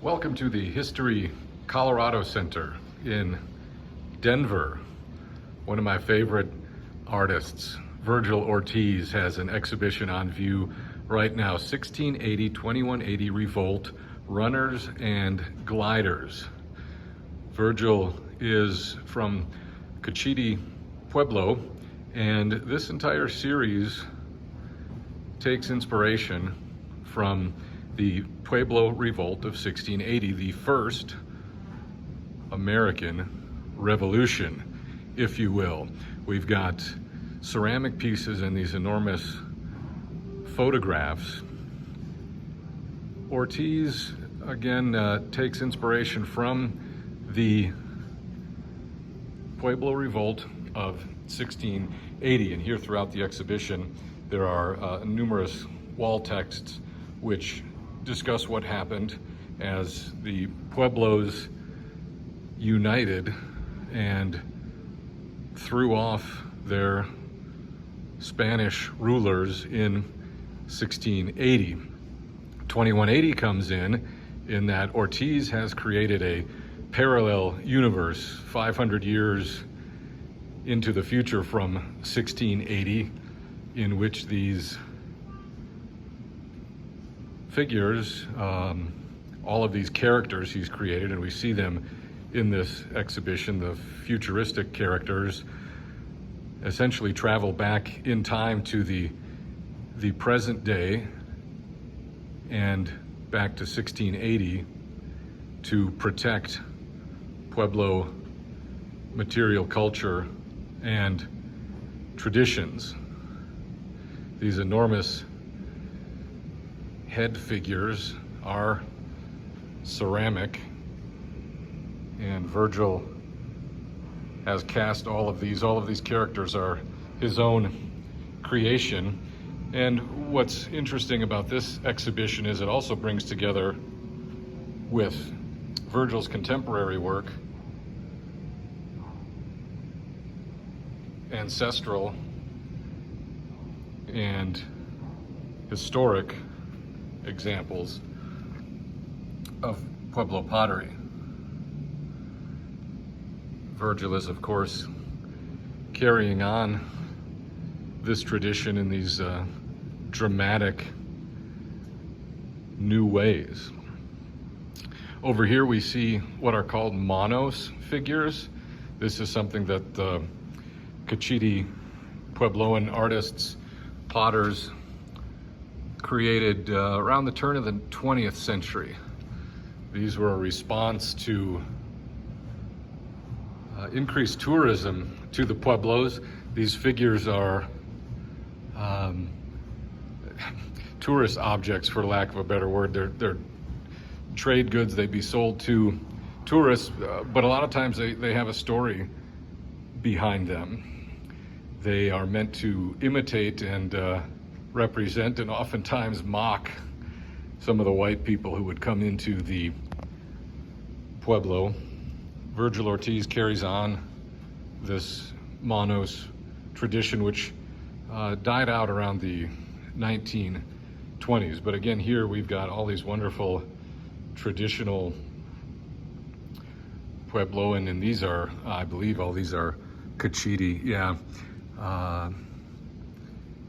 Welcome to the History Colorado Center in Denver. One of my favorite artists, Virgil Ortiz, has an exhibition on view right now. 1680-2180 Revolt, Runners and Gliders. Virgil is from Cochiti Pueblo, and this entire series takes inspiration from the Pueblo Revolt of 1680, the first American Revolution, if you will. We've got ceramic pieces and these enormous photographs. Ortiz, again, takes inspiration from the Pueblo Revolt of 1680, and here throughout the exhibition there are numerous wall texts which discuss what happened as the Pueblos united and threw off their Spanish rulers in 1680. 2180 comes in that Ortiz has created a parallel universe 500 years into the future from 1680, in which these figures, all of these characters he's created, and we see them in this exhibition, the futuristic characters, essentially travel back in time to the present day and back to 1680 to protect Pueblo material culture and traditions. These enormous head figures are ceramic, and Virgil has cast all of these characters are his own creation. And what's interesting about this exhibition is it also brings together with Virgil's contemporary work ancestral and historic examples of Pueblo pottery. Virgil is, of course, carrying on this tradition in these dramatic new ways. Over here we see what are called manos figures. This is something that the Cochiti Puebloan artists, potters, created around the turn of the 20th century. These were a response to increased tourism to the Pueblos. These figures are tourist objects, for lack of a better word. They're trade goods. They'd be sold to tourists, but a lot of times they have a story behind them. They are meant to imitate and represent and oftentimes mock some of the white people who would come into the Pueblo. Virgil Ortiz carries on this manos tradition, which died out around the 1920s. But again, here we've got all these wonderful traditional Puebloan, and these are, I believe all these are Cochiti, yeah.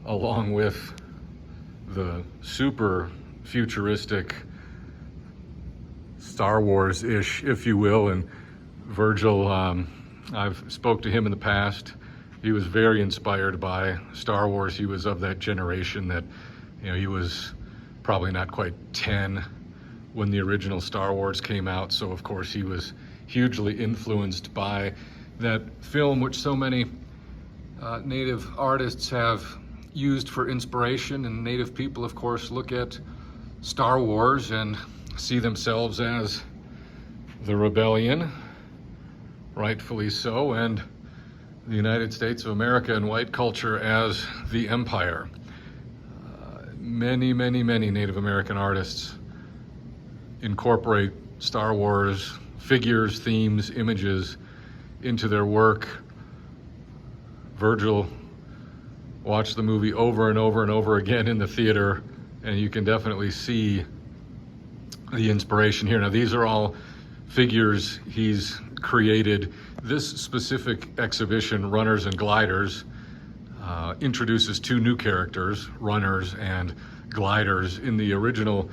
Along with the super futuristic Star Wars-ish, if you will. And Virgil, I've spoke to him in the past. He was very inspired by Star Wars. He was of that generation that, he was probably not quite 10 when the original Star Wars came out. So of course he was hugely influenced by that film, which so many Native artists have used for inspiration. And Native people, of course, look at Star Wars and see themselves as the rebellion, rightfully so, and the United States of America and white culture as the empire. Many Native American artists incorporate Star Wars figures, themes, images into their work. Virgil watched the movie over and over and over again in the theater, and you can definitely see the inspiration here. Now, these are all figures he's created. This specific exhibition, Runners and Gliders, introduces two new characters, runners and gliders. In the original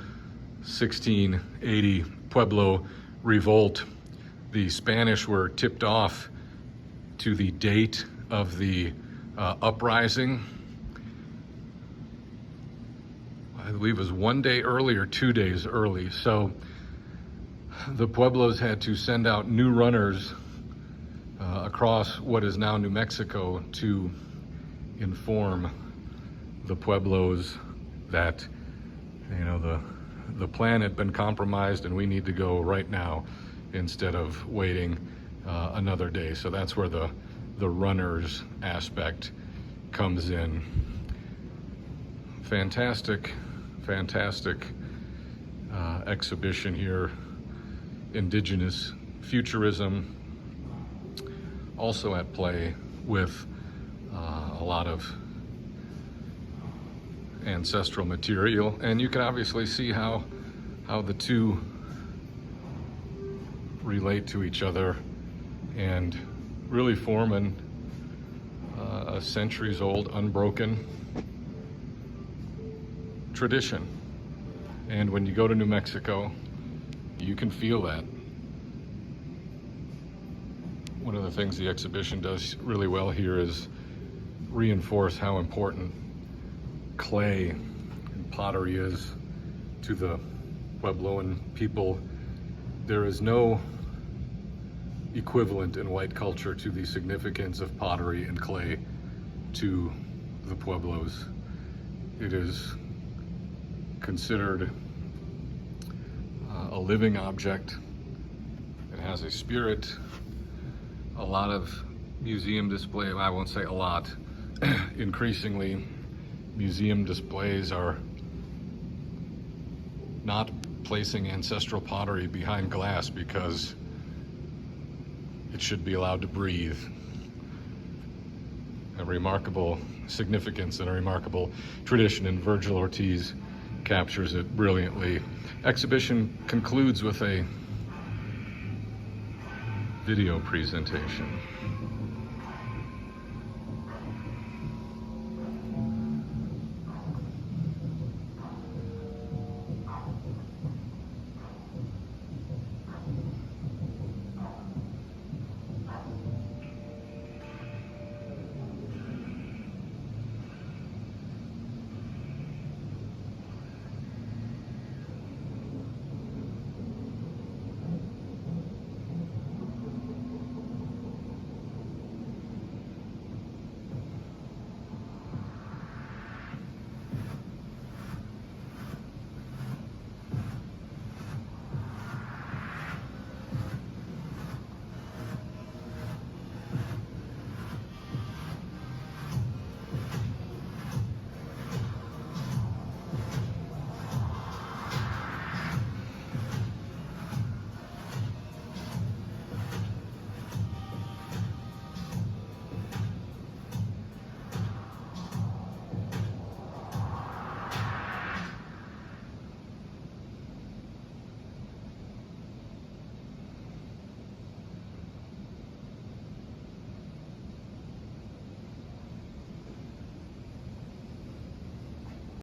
1680 Pueblo revolt, the Spanish were tipped off to the date of the uprising. I believe it was 1 day early or 2 days early. So the Pueblos had to send out new runners across what is now New Mexico to inform the Pueblos that, you know, the plan had been compromised and we need to go right now instead of waiting another day. So that's where the runners aspect comes in. Fantastic exhibition here. Indigenous futurism also at play with a lot of ancestral material, and you can obviously see how the two relate to each other and really form a centuries-old unbroken tradition. And when you go to New Mexico, you can feel that. One of the things the exhibition does really well here is reinforce how important clay and pottery is to the Puebloan people. There is no equivalent in white culture to the significance of pottery and clay to the Pueblos. It is considered a living object. It has a spirit. A lot of museum display, I won't say a lot, increasingly museum displays are not placing ancestral pottery behind glass because it should be allowed to breathe. A remarkable significance and a remarkable tradition, and Virgil Ortiz captures it brilliantly. Exhibition concludes with a video presentation.